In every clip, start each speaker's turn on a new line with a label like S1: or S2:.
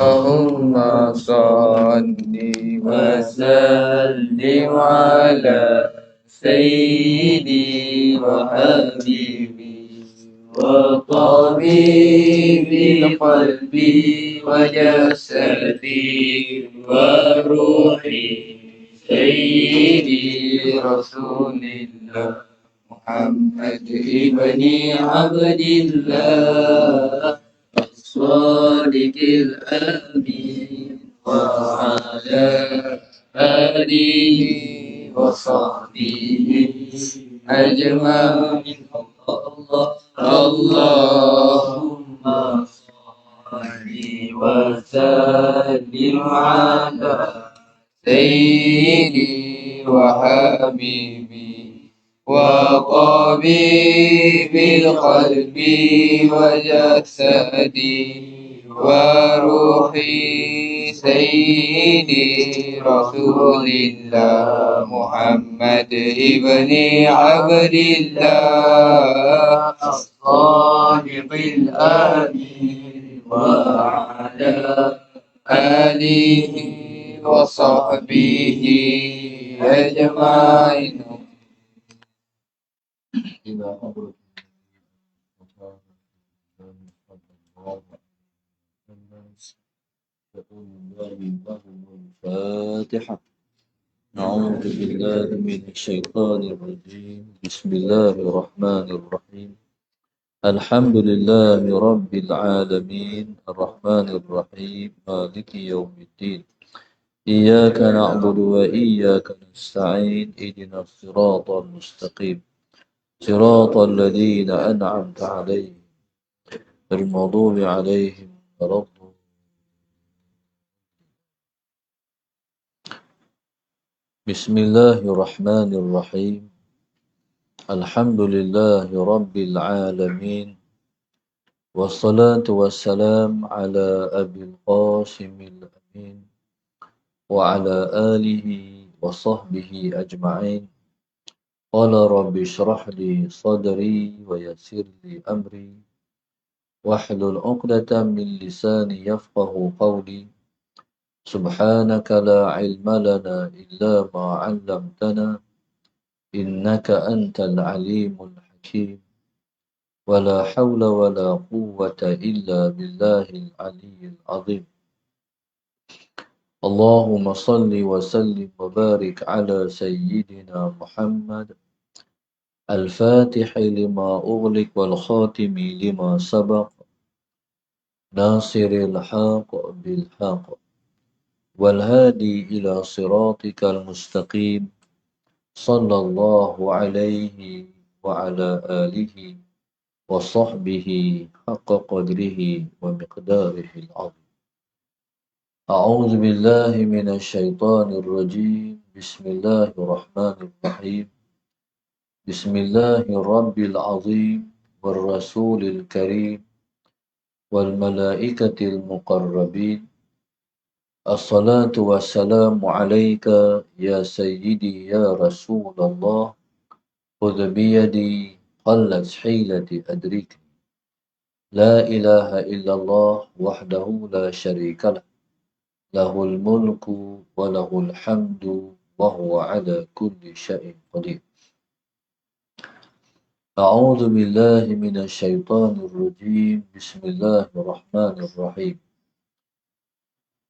S1: اللهم صل وسلم على سيدي وحبيبي وطبيبي قلبي وجسدي وروحي سيدي رسول الله محمد ابن عبد الله الصادق الأمين وعلى آله وصحبه أجمعين. اللهم صل وسلم على سيدي وحبيبي وطبيب القلب وجسدي وروحي سيدي رسول الله محمد ابن عبد الله الصادق الأمين وعلى آله وصحبه أجمعين. الفاتحة. أعوذ بالله من الشيطان الرجيم. بسم الله الرحمن الرحيم. الحمد لله رب العالمين الرحمن الرحيم مالك يوم الدين. إياك نعبد وإياك نستعين اهدنا الصراط المستقيم صراط الذين أنعمت عليهم المغضوب عليهم ولا الضالين. بسم الله الرحمن الرحيم. الحمد لله رب العالمين والصلاة والسلام على أبي القاسم الأمين وعلى آله وصحبه أجمعين. قال رب اشرح لي صدري ويسر لي أمري واحلل عقدة من لساني يفقه قولي. سبحانك لا علم لنا إلا ما علمتنا إنك أنت العليم الحكيم. ولا حول ولا قوة إلا بالله العلي العظيم. اللهم صل وسلم وبارك على سيدنا محمد الفاتح لما أغلق والخاتم لما سبق ناصر الحق بالحق والهادي إلى صراطك المستقيم صلى الله عليه وعلى آله وصحبه حق قدره ومقداره العظيم. أعوذ بالله من الشيطان الرجيم. بسم الله الرحمن الرحيم. بسم الله الرب العظيم والرسول الكريم والملائكة المقربين. الصلاة والسلام عليك يا سيدي يا رسول الله. خذ بيدي قلت حيلتي أدرك. لا إله إلا الله وحده لا شريك له. له الملك وله الحمد وهو على كل شيء قدير. أعوذ بالله من الشيطان الرجيم. بسم الله الرحمن الرحيم.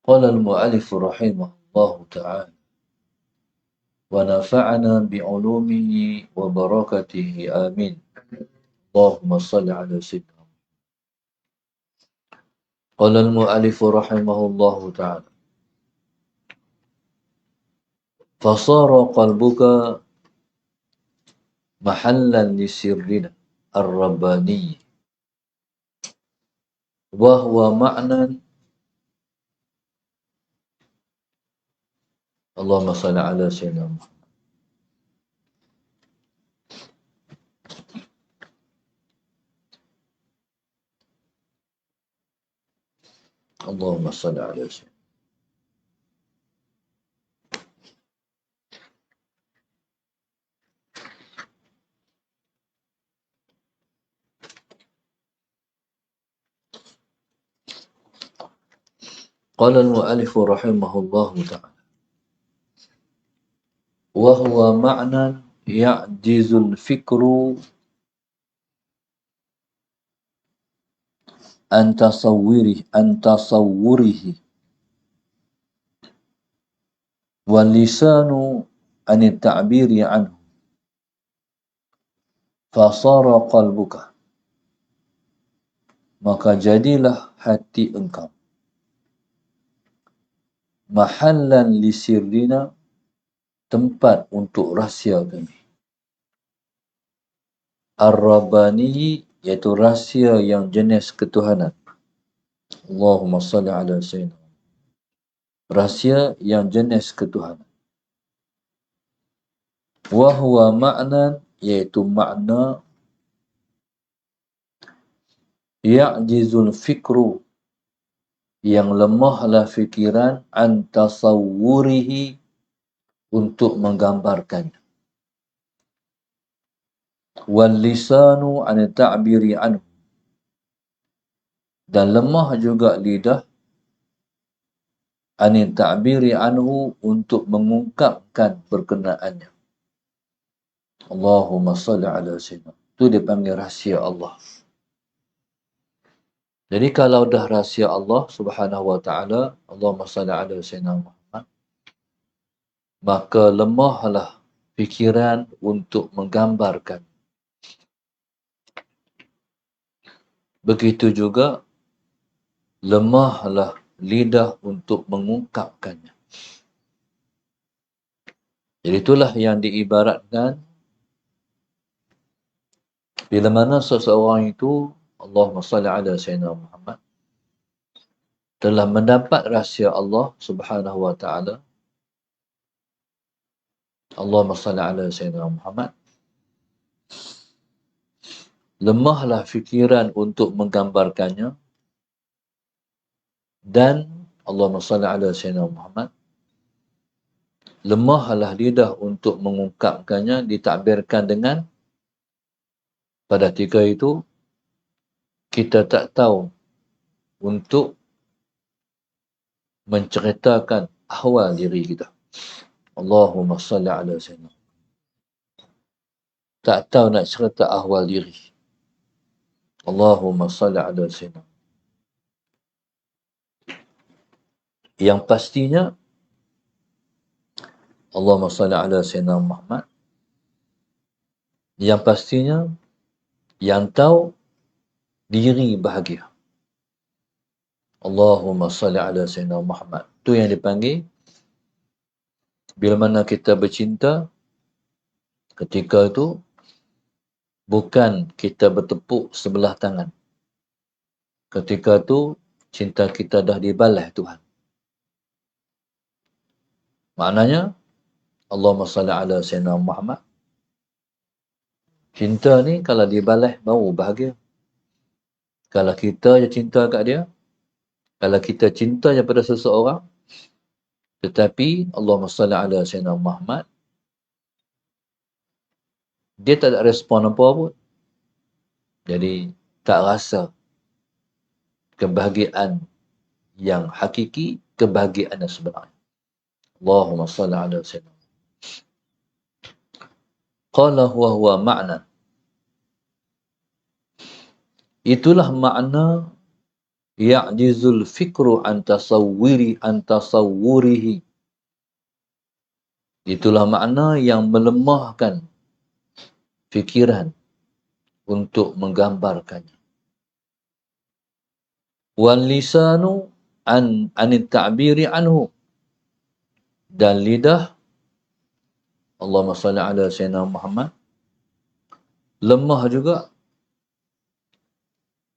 S1: قال المؤلف رحمه الله تعالى ونفعنا بعلومه وبركاته آمين. اللهم صل على سيدنا. قال المؤلف رحمه الله تعالى فصار قلبك محلا لسرنا الرباني وهو معنى. اللهم صل على سيدنا محمد. اللهم صل على سيدنا. Qala al-mu'allif rahimahullahu ta'ala. Wa huwa ma'nan ya'jizul fikru an tasawwurihi wal lisanu an ta'biri anhu fasara qalbuka, maka jadilah hati engkau mahallan lisirrina, tempat untuk rahsia kami, ar-rabbani, iaitu rahsia yang jenis ketuhanan. Allahumma salli ala sayyidina, rahsia yang jenis ketuhanan. Wa huwa ma'nan, iaitu makna ya'jizul fikru, yang lemahlah fikiran, an tasawwurihi, untuk menggambarkannya, wal lisanu an ta'biri anhu, dan lemah juga lidah an ta'biri anhu, untuk mengungkapkan berkenaannya. Allahumma salli ala sayyidina. Itu dipanggil rahsia Allah. Jadi kalau dah rahsia Allah Subhanahu wa taala, Allahumma salli ala sayyidina Muhammad, maka lemahlah fikiran untuk menggambarkan. Begitu juga lemahlah lidah untuk mengungkapkannya. Jadi itulah yang diibaratkan bila mana seseorang itu, Allahumma salli ala sayyidina Muhammad, telah mendapat rahsia Allah Subhanahu wa taala. Allahumma salli ala sayyidina Muhammad, lemahlah fikiran untuk menggambarkannya, dan Allahumma salli ala sayyidina Muhammad, lemahlah lidah untuk mengungkapkannya, ditakbirkan dengan pada ketika itu kita tak tahu untuk menceritakan ahwal diri kita. Allahumma salli ala sayyidina, tak tahu nak cerita ahwal diri. Allahumma salli ala sayyidina. Yang pastinya Allahumma salli ala sayyidina Muhammad, yang pastinya yang tahu diri bahagia. Allahumma salli ala sayyidina Muhammad. Itu yang dipanggil bila mana kita bercinta, ketika itu bukan kita bertepuk sebelah tangan. Ketika itu cinta kita dah dibalas Tuhan. Maknanya Allahumma salli ala sayyidina Muhammad, cinta ni kalau dibalas baru bahagia. Kalau kita je cinta kat dia, kalau kita cinta je pada seseorang, tetapi Allahumma salli ala sayyidina Muhammad, dia tak ada respon apa pun. Jadi tak rasa kebahagiaan yang hakiki, kebahagiaan yang sebenarnya. Allahumma salli ala sayyidina. Qala huwa ma'na. Itulah makna ya'jizul fikru an tasawwurihi. Itulah makna yang melemahkan fikiran untuk menggambarkannya. Wal lisanu an ta'biri anhu. Dan lidah, Allahumma salli ala sayyidina Muhammad, lemah juga.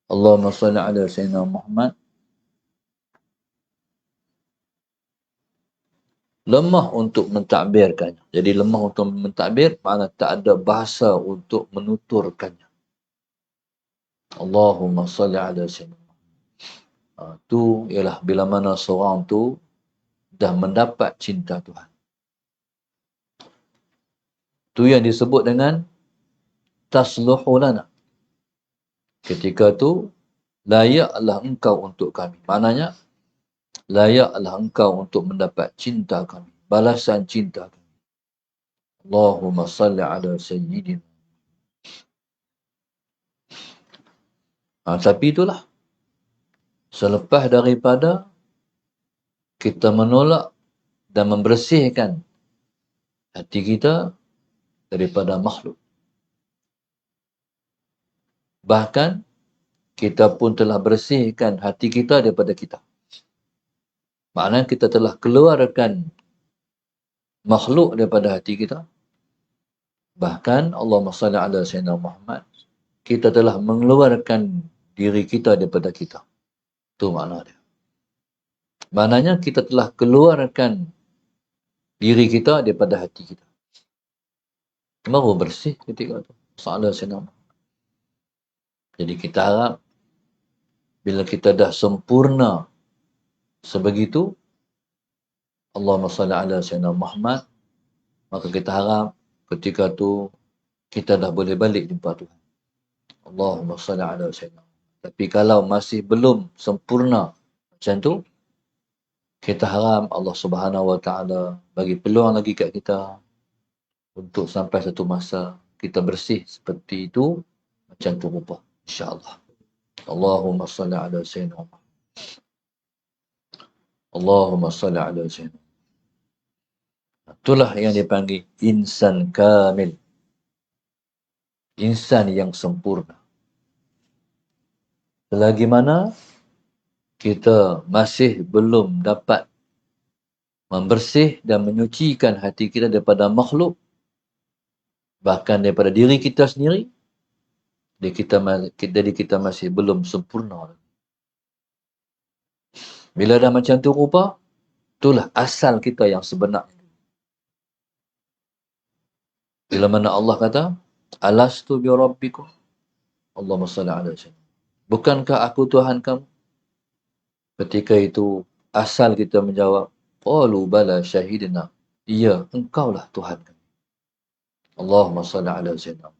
S1: Allahumma salli ala sayyidina Muhammad, lemah untuk mentadbirkannya. Jadi lemah untuk mentadbir, makna tak ada bahasa untuk menuturkannya. Allahumma salli ala sayyidina Muhammad. Itu ialah bila mana seorang tu dah mendapat cinta Tuhan. Itu yang disebut dengan tasluhu lana. Ketika tu layaklah engkau untuk kami. Maknanya layaklah engkau untuk mendapat cinta kami, balasan cinta kami. Allahumma salli ala sayyidina. Tapi itulah, selepas daripada kita menolak dan membersihkan hati kita daripada makhluk, bahkan kita pun telah bersihkan hati kita daripada kita. Maknanya kita telah keluarkan makhluk daripada hati kita. Bahkan Allahumma salli ala sayyidina Muhammad, kita telah mengeluarkan diri kita daripada kita. Itu makna dia. Maknanya kita telah keluarkan diri kita daripada hati kita. Baru bersih ketika itu. Salah sayyidina. Jadi kita harap bila kita dah sempurna sebegitu, Allahumma salli ala sayyidina Muhammad, maka kita harap ketika tu kita dah boleh balik jumpa Tuhan. Allahumma salli ala sayyidina. Tapi kalau masih belum sempurna macam tu, kita harap Allah Subhanahu Wa Taala bagi peluang lagi kat kita untuk sampai satu masa kita bersih seperti itu, macam tu rupa, insya-Allah. Allahumma salli ala sayyidina. Allahumma salli ala sayyidina. Itulah yang dipanggil insan kamil. Insan yang sempurna. Selagi mana kita masih belum dapat membersih dan menyucikan hati kita daripada makhluk, bahkan daripada diri kita sendiri, jadi kita masih belum sempurna. Bila dah macam tu rupa, itulah asal kita yang sebenar. Bila mana Allah kata, alastu bi rabbikum, Allahumma salli ala sayyidina. Bukankah aku Tuhan kamu? Ketika itu asal kita menjawab, qalu bala syahidna. Ya, engkaulah Tuhan kami. Allahumma salli ala sayyidina.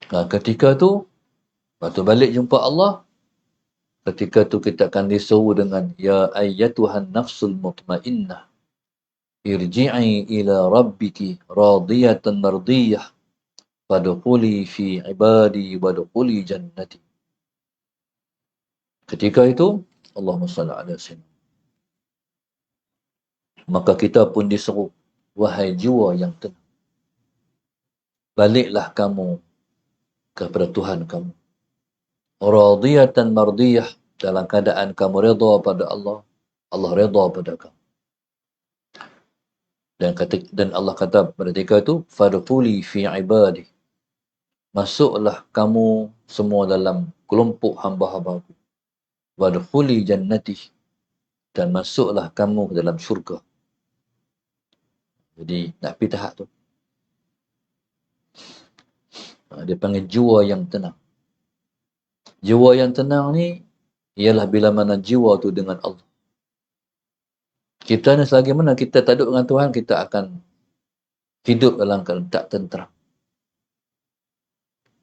S1: Nah, ketika tu, waktu balik jumpa Allah, ketika tu kita akan diseru dengan, ya ayyatuhan nafsul mutmainnah, irji'i ila rabbiki radiyatan mardiyah, fadkhuli fi ibadi wadkhuli jannati. Ketika itu, Allahumma salli ala sayyidina. Maka kita pun diseru, wahai jiwa yang tenang, baliklah kamu kepada Tuhan kamu. Radiyatan mardiyah, dalam keadaan kamu redha pada Allah, Allah redha pada kamu. Dan Allah kata pada ketika itu, fadkhuli fi ibadi, masuklah kamu semua dalam kelompok hamba-hambaku. Wadkhuli jannati, dan masuklah kamu ke dalam syurga. Jadi nak pergi tahap tu. Dia panggil jiwa yang tenang. Jiwa yang tenang ni ialah bila mana jiwa tu dengan Allah. Kita ni selagi mana kita tak duduk dengan Tuhan, kita akan hidup dalam keadaan tak tenteram.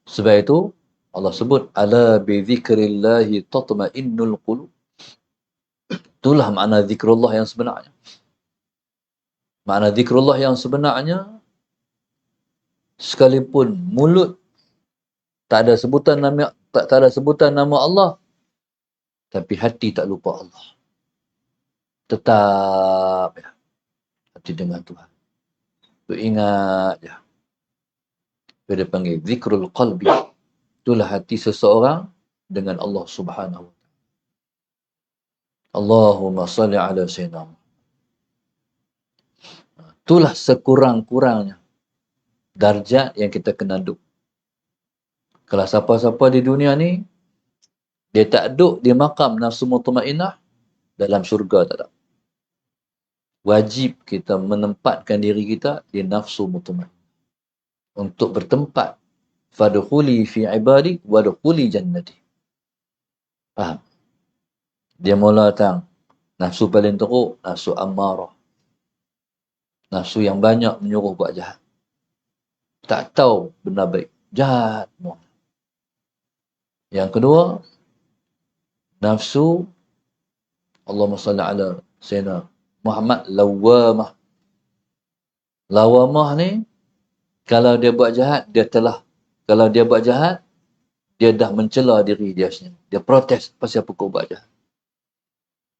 S1: Sebab itu Allah sebut, ala bi dzikrillahi tatma'innul qulub. Itulah makna zikrullah yang sebenarnya. Makna zikrullah yang sebenarnya, sekalipun mulut tak ada sebutan nama Allah, tapi hati tak lupa Allah. Tetap ya, hati dengan Tuhan. Tu ingat ya. Dia panggil zikrul qalbi. Itulah hati seseorang dengan Allah Subhanahu wa taala. Allahumma salli ala sayyidina. Itulah sekurang-kurangnya darjat yang kita kena duduk. Kalau siapa-siapa di dunia ni, dia tak duduk di maqam nafsu mutmainnah, dalam syurga tak ada. Wajib kita menempatkan diri kita di nafsu mutmainnah. Untuk bertempat, fadkhuli fi ibadi wadkhuli jannati. Faham? Dia mula datang nafsu paling teruk, nafsu ammarah. Nafsu yang banyak menyuruh buat jahat. Tak tahu benda baik. Jahat semua. Yang kedua, nafsu Allahumma salli ala Sayyidina Muhammad lawamah. Lawamah ni, kalau dia buat jahat, kalau dia buat jahat, dia dah mencela diri dia sendiri. Dia protes pasal apa kau buat jahat.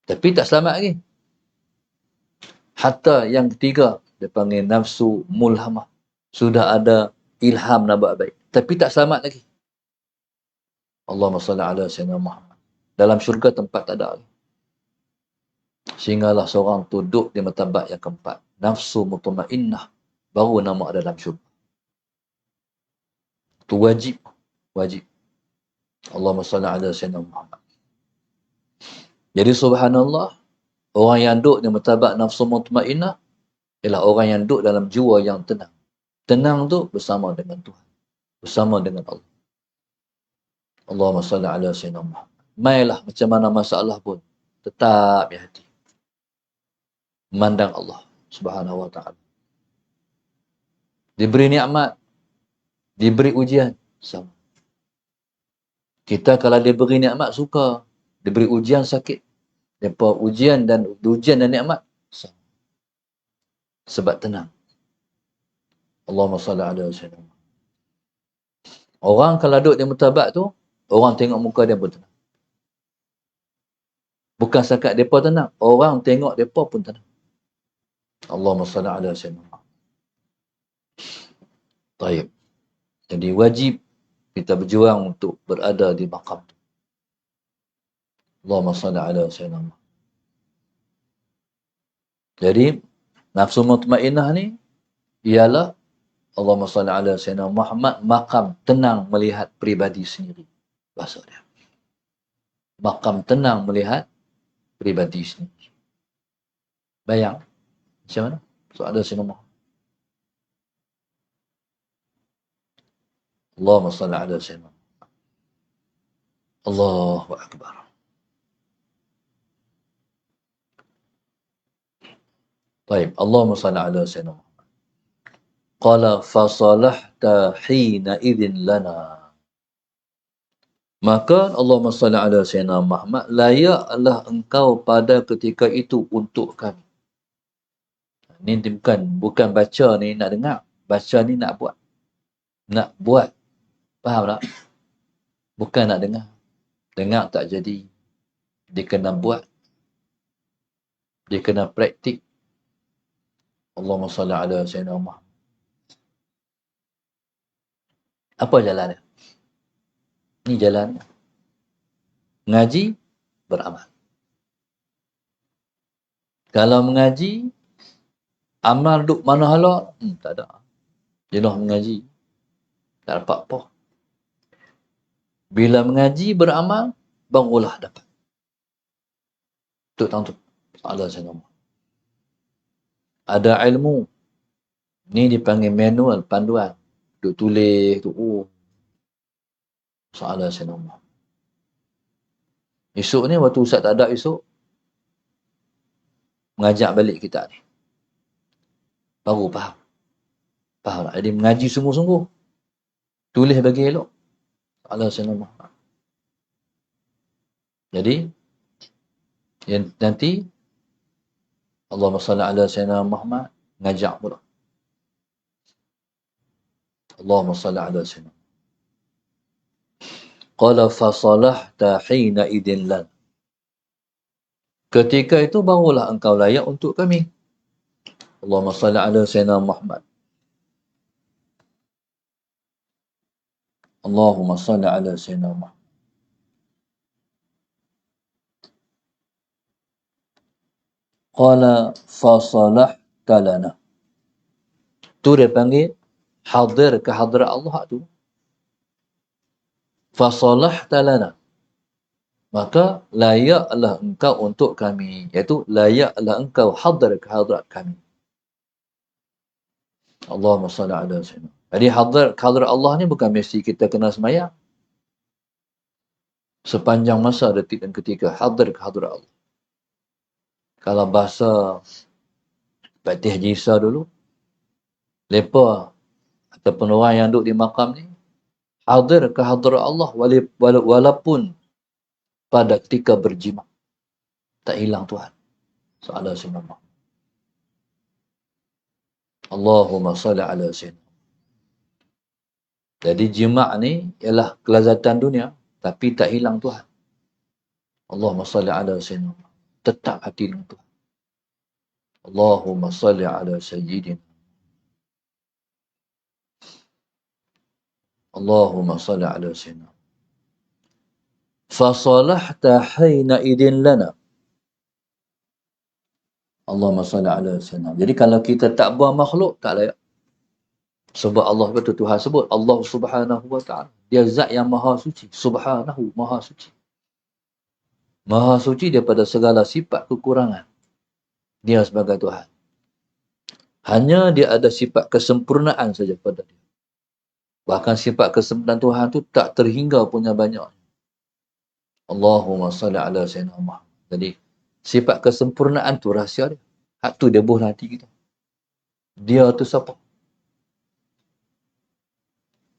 S1: Tapi tak selamat lagi. Hatta yang ketiga, dia panggil nafsu mulhamah. Sudah ada ilham nak buat baik. Tapi tak selamat lagi. Allahumma salli ala Sayyidina Muhammad. Dalam syurga tempat tak ada lagi. Sehinggalah seorang tu duduk di martabat yang keempat. Nafsu mutmainnah. Baru nama ada dalam syurga. Itu wajib. Wajib. Allahumma salli ala Sayyidina Muhammad. Jadi subhanallah, orang yang duduk di martabat nafsu mutmainnah ialah orang yang duduk dalam jiwa yang tenang. Tenang tu bersama dengan Tuhan. Bersama dengan Allah. Allahumma salli ala Sayyidina Muhammad. Mailah macam mana masalah pun. Tetap di hati. Memandang Allah subhanahu wa ta'ala. Diberi nikmat. Diberi ujian. Sama. Kita kalau diberi nikmat, suka. Diberi ujian, sakit. Lepas ujian dan nikmat, sama. Sebab tenang. Allahumma salli ala Sayyidina Muhammad. Orang kalau duduk di martabat tu, orang tengok muka dia pun tenang. Bukan setakat mereka tenang. Orang tengok mereka pun tenang. Allahumma salli ala Sayyidina Muhammad. Baik. Jadi wajib kita berjuang untuk berada di maqam. Allahumma salli ala Sayyidina Muhammad. Jadi, nafsu mutmainnah ni ialah Allahumma salli ala Sayyidina Muhammad, maqam tenang melihat pribadi sendiri. Bahasa dia. Maqam tenang melihat pribadi sendiri. Bayang. Macam mana? Soalan Sayyidina Muhammad. Allahumma salli ala Sayyidina Muhammad. Allahu Akbar. Baik. Allahumma salli ala Sayyidina Muhammad. Qala fasalahta hina idhin lana. Maka Allahumma salli ala Sayyidina Muhammad, layaklah engkau pada ketika itu untuk kami. Ni bukan baca ni nak dengar. Baca ni nak buat. Nak buat. Faham tak? Bukan nak dengar. Dengar tak jadi. Dia kena buat. Dia kena praktik. Allahumma salli ala Sayyidina Muhammad. Apa jalan dia? Ni jalan. Mengaji, beramal. Kalau mengaji, amal duk mana hala? Tak ada. Jenuh mengaji. Tak dapat apa. Bila mengaji, beramal, barulah dapat. Tuk tahu tu. Allah Sayyidina. Ada ilmu. Ni dipanggil manual, panduan. Duk tulis, tu. Soalan Sayyidina. Esok ni, waktu Ustaz tak ada esok, mengajak balik kita ni. Baru faham. Faham tak? Jadi mengaji sungguh-sungguh. Tulis bagi elok. Allah Sayyidina. Jadi, yang nanti, Allahumma salli ala Sayyidina Muhammad, ngajak pula. Allahumma salli ala Sayyidina. Qala fasalahta hina idin lan. Ketika itu barulah engkau layak untuk kami. Allahumma salli ala Sayyidina Muhammad. Allahumma salli ala Sayyidina Muhammad. Qala fasalahta lana. Tu dia panggil hadir ke hadrat Allah tu. Fasalahta lana. Maka layaklah engkau untuk kami. Iaitu layaklah engkau hadir ke hadrat kami. Allahumma salli ala Sayyidina. Jadi hadir ke hadrat Allah ni bukan mesti kita kena semayang. Sepanjang masa, detik dan ketika hadir ke hadrat Allah. Kalau bahasa Fatih Haji Isa dulu, mereka ataupun orang yang duduk di makam ni, hadir ke hadrat Allah walaupun pada ketika berjima. Tak hilang Tuhan. Salah Sayyidina Muhammad. Allahumma salli ala Sayyidina. Jadi jima' ni ialah kelazatan dunia, tapi tak hilang Tuhan. Allahumma salli ala Sayyidina. Tetap hati dengan Tuhan. Allahumma salli ala Sayyidina. Allahumma salli ala Sayyidina. Fasalahta hayna idin lana. Allahumma salli ala Sayyidina. Jadi kalau kita tak buang makhluk, tak layak. Sebab Allah betul Tuhan sebut, Allah subhanahu wa ta'ala. Dia zat yang maha suci. Subhanahu, maha suci. Maha suci daripada segala sifat kekurangan. Dia sebagai Tuhan. Hanya dia ada sifat kesempurnaan saja pada dia. Bahkan sifat kesempurnaan Tuhan tu tak terhingga punya banyak. Allahumma salli ala Sayyidina Muhammad. Jadi, sifat kesempurnaan tu rahsia dia. Hak tu dia buah hati kita. Dia tu siapa?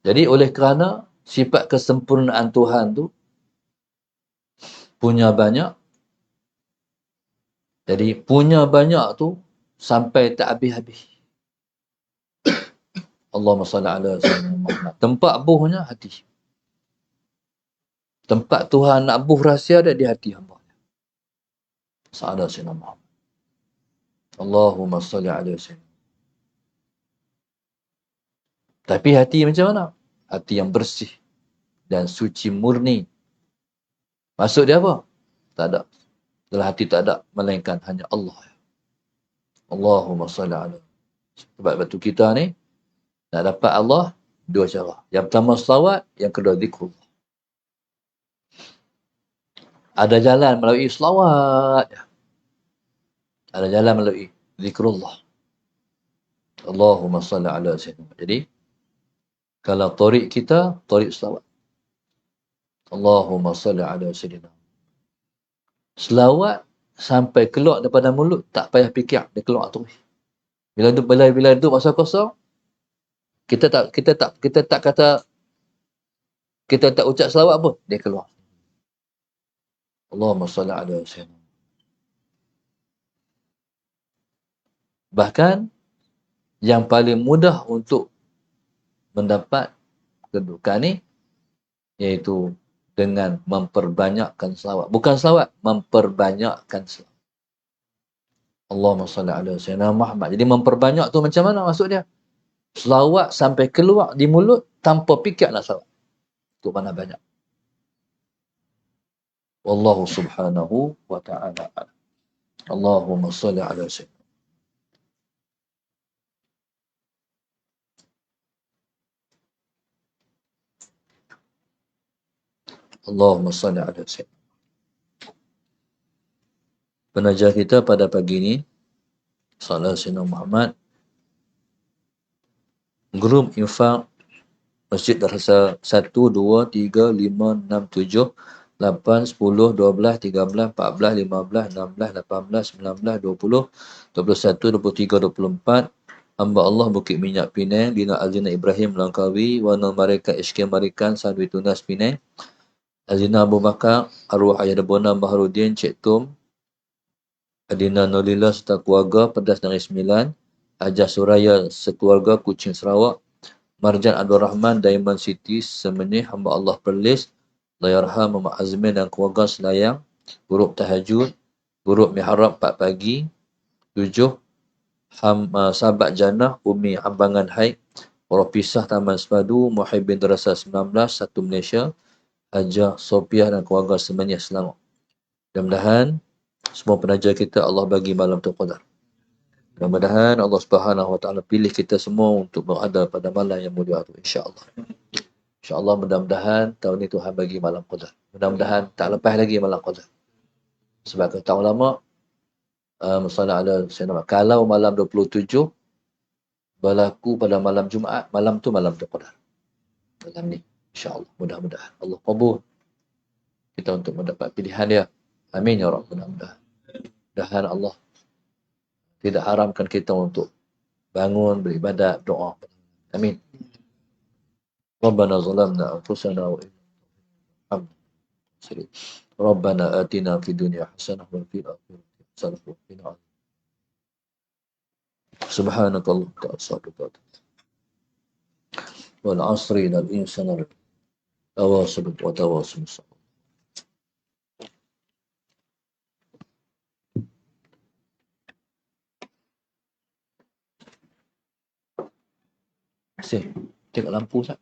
S1: Jadi oleh kerana sifat kesempurnaan Tuhan tu punya banyak. Jadi punya banyak tu sampai tak habis-habis. Allahumma salli ala Sayyidina Muhammad. Tempat buhnya hati. Tempat Tuhan nak buh rahsia dia di hati hamba. Sallallahu Sayyidina Muhammad. Allahumma salli ala Sayyidina. Tapi hati macam mana? Hati yang bersih dan suci murni. Maksud dia apa? Tak ada. Dalam hati tak ada melainkan hanya Allah. Allahumma salli ala. Sebab batu kita ni nak dapat Allah dua cara. Yang pertama selawat, yang kedua zikrullah. Ada jalan melalui selawat. Ada jalan melalui zikrullah. Allahumma salli ala Sayyidina. Jadi kalau tarik kita, tarik selawat. Allahumma salli ala Sayyidina. Selawat sampai keluar daripada mulut, tak payah fikir, dia keluar terus. Bila duduk masa kosong, kita tak kata, kita tak ucap selawat pun, dia keluar. Allahumma salli ala Sayyidina. Bahkan yang paling mudah untuk mendapat kedudukan ni iaitu dengan memperbanyakkan selawat. Bukan selawat, memperbanyakkan selawat. Allahumma salli ala Sayyidina Muhammad. Jadi memperbanyak tu macam mana maksud dia? Selawat sampai keluar di mulut tanpa fikir nak selawat. Itu mana banyak. Wallahu subhanahu wa ta'ala. Allahumma salli ala Sayyidina. Allahumma salli ala Sayyidina. Penaja kita pada pagi ini, Salah Sayyidina Muhammad, grup infak Masjid Darsa 1, 2, 3, 5, 6, 7, 8, 10, 12, 13, 14, 15, 16, 18, 19, 20, 21, 23, 24, hamba Allah Bukit Minyak Penang, Dina Azina Ibrahim Langkawi, Wana Marika SK Marikan, Sadwi Tunas Penang, Azina Abu Bakar, Arwah Ayah Debona Baharudin, Cik Tum, Adina Nolila serta keluarga, Pedas Negeri Sembilan, Hajah Suraya sekeluarga, Kuching Sarawak, Marjan Abdul Rahman, Diamond City, Semenih, hamba Allah Perlis, Layarham Muhammad Azmin dan keluarga Selayang, Grup Tahajud, Grup Mihrab 4 pagi, 7, Sahabat Jannah, Umi Ambangan Haid, Poropisah Taman Sepadu, Muhibin Darasa 19, Satu Malaysia, Hajah Sopiah dan keluarga Semenih Selangor. Mudah-mudahan semua penaja kita Allah bagi malam terqadar. Mudah-mudahan Allah Subhanahu wa taala pilih kita semua untuk berada pada malam yang mulia itu, insya-Allah. Insya-Allah mudah-mudahan tahun ini Tuhan bagi malam qadar. Mudah-mudahan tak lepas lagi malam qadar. Sebab kata ulama musalla ala sayyidina, kalau malam 27 berlaku pada malam Jumaat, malam tu malam terqadar. Malam ni insya-Allah, mudah-mudahan Allah qabul kita untuk mendapat pilihan dia. Amin ya rabbal alamin. Mudah-mudahan Allah tidak haramkan kita untuk bangun, beribadat, doa. Amin. Rabbana zalamna anfusana wa Rabbana atina fid dunya hasanah wa fil akhirati hasanah wa qina adzabannar. Subhanakallah ta'ala wal 'asri innal insana tawassul wa tawassul. Cek lampu sat.